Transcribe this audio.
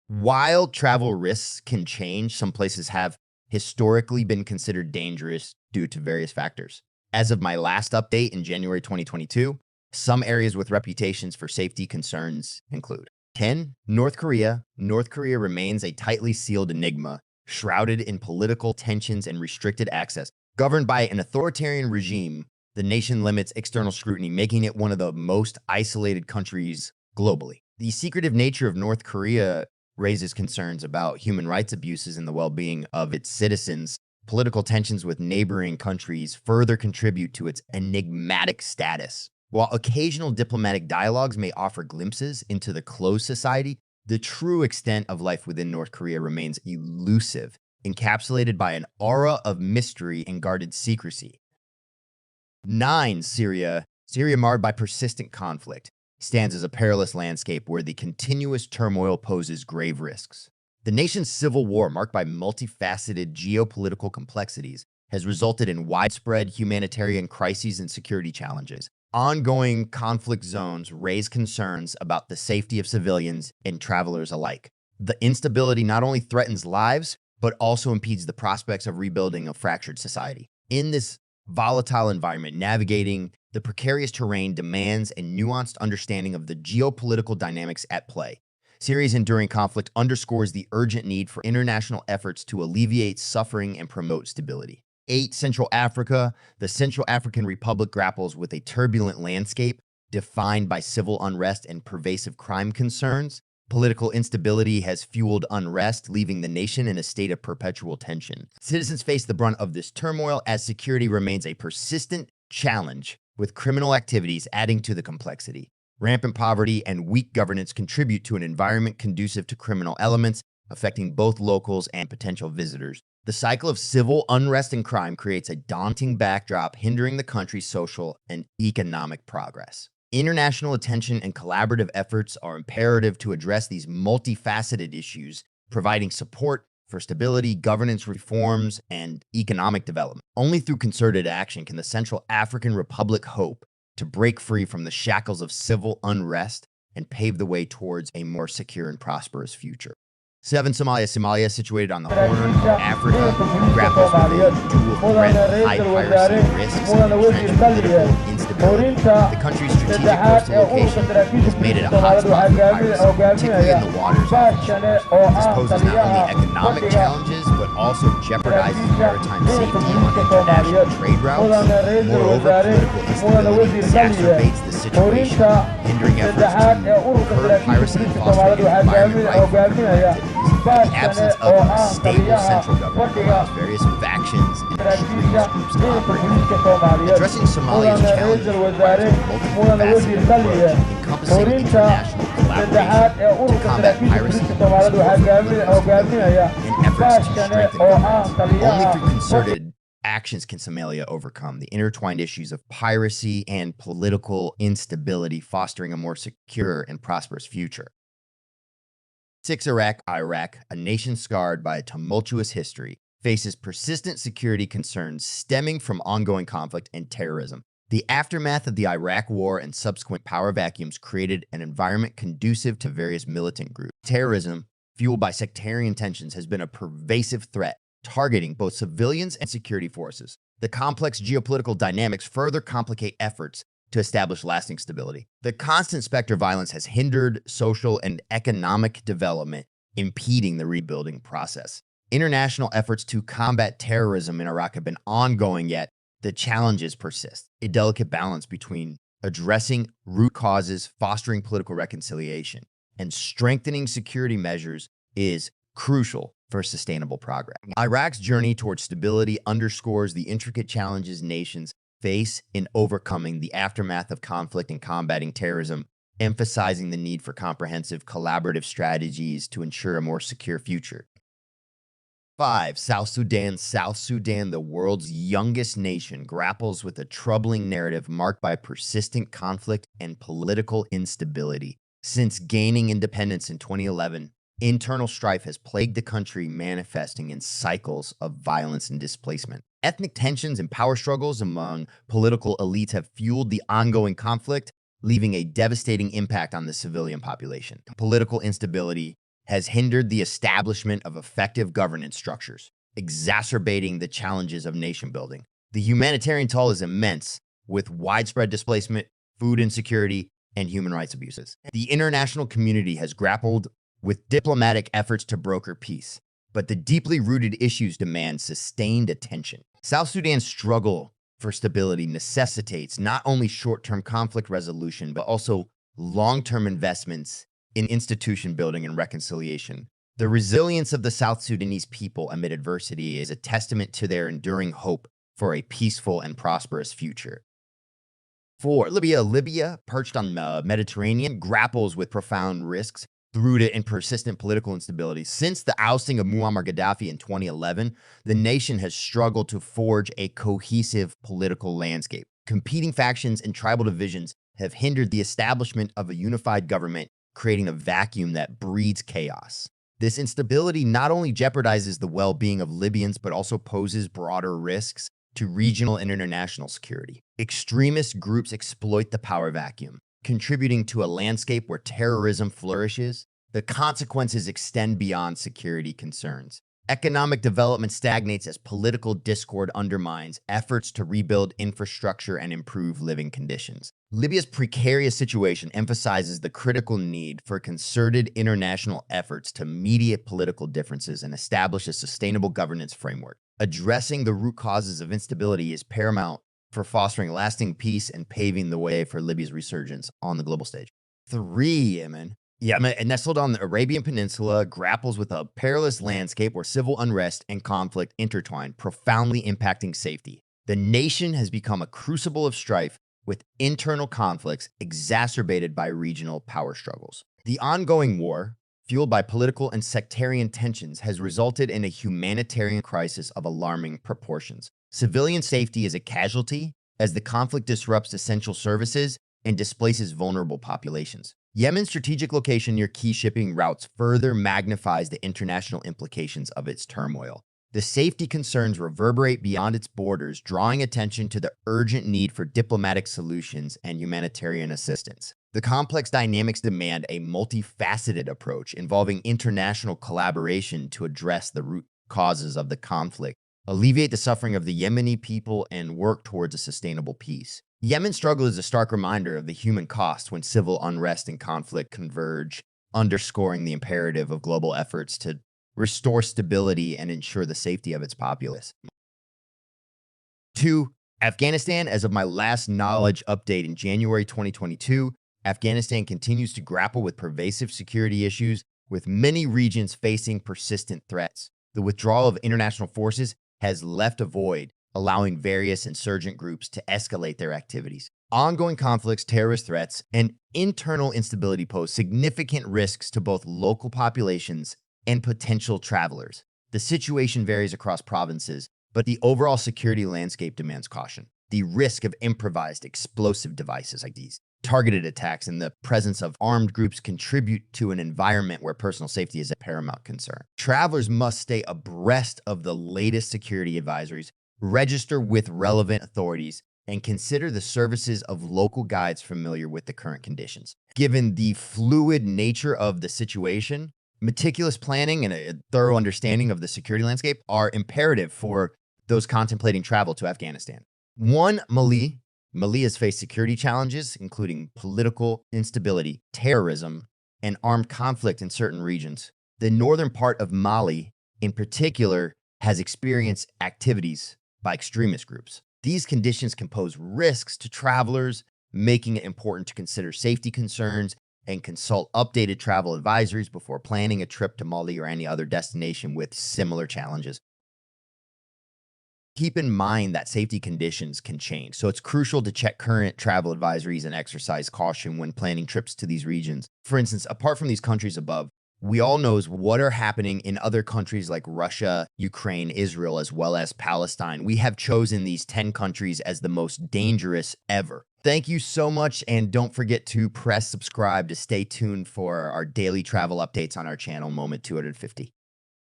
While travel risks can change, some places have historically been considered dangerous due to various factors. As of my last update in January 2022, some areas with reputations for safety concerns include 10. North Korea. North Korea remains a tightly sealed enigma, shrouded in political tensions and restricted access. Governed by an authoritarian regime, the nation limits external scrutiny, making it one of the most isolated countries globally. The secretive nature of North Korea raises concerns about human rights abuses and the well-being of its citizens. Political tensions with neighboring countries further contribute to its enigmatic status. While occasional diplomatic dialogues may offer glimpses into the closed society, the true extent of life within North Korea remains elusive, encapsulated by an aura of mystery and guarded secrecy. 9. Syria. Syria, marred by persistent conflict, stands as a perilous landscape where the continuous turmoil poses grave risks. The nation's civil war, marked by multifaceted geopolitical complexities, has resulted in widespread humanitarian crises and security challenges. Ongoing conflict zones raise concerns about the safety of civilians and travelers alike. The instability not only threatens lives, but also impedes the prospects of rebuilding a fractured society. In this volatile environment, navigating the precarious terrain demands a nuanced understanding of the geopolitical dynamics at play. Syria's enduring conflict underscores the urgent need for international efforts to alleviate suffering and promote stability. 8. Central Africa. The Central African Republic grapples with a turbulent landscape defined by civil unrest and pervasive crime concerns. Political instability has fueled unrest, leaving the nation in a state of perpetual tension. Citizens face the brunt of this turmoil as security remains a persistent challenge, with criminal activities adding to the complexity. Rampant poverty and weak governance contribute to an environment conducive to criminal elements, affecting both locals and potential visitors. The cycle of civil unrest and crime creates a daunting backdrop, hindering the country's social and economic progress. International attention and collaborative efforts are imperative to address these multifaceted issues, providing support for stability, governance reforms, and economic development. Only through concerted action can the Central African Republic hope to break free from the shackles of civil unrest and pave the way towards a more secure and prosperous future. 7. Somalia. Somalia, situated on the Horn of Africa, grapples with a dual threat of high piracy risks and entrenched political instability. The country's strategic coastal location has made it a hotspot for piracy, particularly in the waters off its shores. This poses not only economic challenges, but also jeopardizes maritime safety on international trade routes. Moreover, political instability exacerbates the situation, hindering efforts to curb piracy and fostering an environment rife for criminal activity. The absence of a stable central government allows various factions and extremist groups to operate. Addressing Somalia's challenges requires a multifaceted approach, encompassing international collaboration to combat piracy, support political stability, and efforts to strengthen governance. Only through concerted actions can Somalia overcome the intertwined issues of piracy and political instability, fostering a more secure and prosperous future. 6. Iraq. Iraq, a nation scarred by a tumultuous history, faces persistent security concerns stemming from ongoing conflict and terrorism. The aftermath of the Iraq War and subsequent power vacuums created an environment conducive to various militant groups. Terrorism, fueled by sectarian tensions, has been a pervasive threat, targeting both civilians and security forces. The complex geopolitical dynamics further complicate efforts to establish lasting stability. The constant specter of violence has hindered social and economic development, impeding the rebuilding process. International efforts to combat terrorism in Iraq have been ongoing, yet the challenges persist. A delicate balance between addressing root causes, fostering political reconciliation, and strengthening security measures is crucial for sustainable progress. Iraq's journey towards stability underscores the intricate challenges nations face in overcoming the aftermath of conflict and combating terrorism, emphasizing the need for comprehensive collaborative strategies to ensure a more secure future. 5. South Sudan. South Sudan, the world's youngest nation, grapples with a troubling narrative marked by persistent conflict and political instability. Since gaining independence in 2011, internal strife has plagued the country, manifesting in cycles of violence and displacement. Ethnic tensions and power struggles among political elites have fueled the ongoing conflict, leaving a devastating impact on the civilian population. Political instability has hindered the establishment of effective governance structures, exacerbating the challenges of nation building. The humanitarian toll is immense, with widespread displacement, food insecurity, and human rights abuses. The international community has grappled with diplomatic efforts to broker peace, but the deeply rooted issues demand sustained attention. South Sudan's struggle for stability necessitates not only short-term conflict resolution, but also long-term investments in institution building and reconciliation. The resilience of the South Sudanese people amid adversity is a testament to their enduring hope for a peaceful and prosperous future. 4. Libya, perched on the Mediterranean, grapples with profound risks rooted in persistent political instability. Since the ousting of Muammar Gaddafi in 2011, the nation has struggled to forge a cohesive political landscape. Competing factions and tribal divisions have hindered the establishment of a unified government, creating a vacuum that breeds chaos. This instability not only jeopardizes the well-being of Libyans, but also poses broader risks to regional and international security. Extremist groups exploit the power vacuum, contributing to a landscape where terrorism flourishes. The consequences extend beyond security concerns. Economic development stagnates as political discord undermines efforts to rebuild infrastructure and improve living conditions. Libya's precarious situation emphasizes the critical need for concerted international efforts to mediate political differences and establish a sustainable governance framework. Addressing the root causes of instability is paramount for fostering lasting peace and paving the way for Libya's resurgence on the global stage. 3, Yemen. Yemen, nestled on the Arabian Peninsula, grapples with a perilous landscape where civil unrest and conflict intertwine, profoundly impacting safety. The nation has become a crucible of strife with internal conflicts exacerbated by regional power struggles. The ongoing war, fueled by political and sectarian tensions, has resulted in a humanitarian crisis of alarming proportions. Civilian safety is a casualty as the conflict disrupts essential services and displaces vulnerable populations. Yemen's strategic location near key shipping routes further magnifies the international implications of its turmoil. The safety concerns reverberate beyond its borders, drawing attention to the urgent need for diplomatic solutions and humanitarian assistance. The complex dynamics demand a multifaceted approach involving international collaboration to address the root causes of the conflict, alleviate the suffering of the Yemeni people, and work towards a sustainable peace. Yemen's struggle is a stark reminder of the human cost when civil unrest and conflict converge, underscoring the imperative of global efforts to restore stability and ensure the safety of its populace. 2. Afghanistan. As of my last knowledge update in January 2022, Afghanistan continues to grapple with pervasive security issues, with many regions facing persistent threats. The withdrawal of international forces has left a void, allowing various insurgent groups to escalate their activities. Ongoing conflicts, terrorist threats, and internal instability pose significant risks to both local populations and potential travelers. The situation varies across provinces, but the overall security landscape demands caution. The risk of improvised explosive devices like these, targeted attacks, and the presence of armed groups contribute to an environment where personal safety is a paramount concern. Travelers must stay abreast of the latest security advisories, register with relevant authorities, and consider the services of local guides familiar with the current conditions. Given the fluid nature of the situation, meticulous planning and a thorough understanding of the security landscape are imperative for those contemplating travel to Afghanistan. 1. Mali. Mali has faced security challenges, including political instability, terrorism, and armed conflict in certain regions. The northern part of Mali, in particular, has experienced activities by extremist groups. These conditions can pose risks to travelers, making it important to consider safety concerns and consult updated travel advisories before planning a trip to Mali or any other destination with similar challenges. Keep in mind that safety conditions can change, so it's crucial to check current travel advisories and exercise caution when planning trips to these regions. For instance, apart from these countries above, we all know what are happening in other countries like Russia, Ukraine, Israel, as well as Palestine. We have chosen these 10 countries as the most dangerous ever. Thank you so much, and don't forget to press subscribe to stay tuned for our daily travel updates on our channel, Moment 250.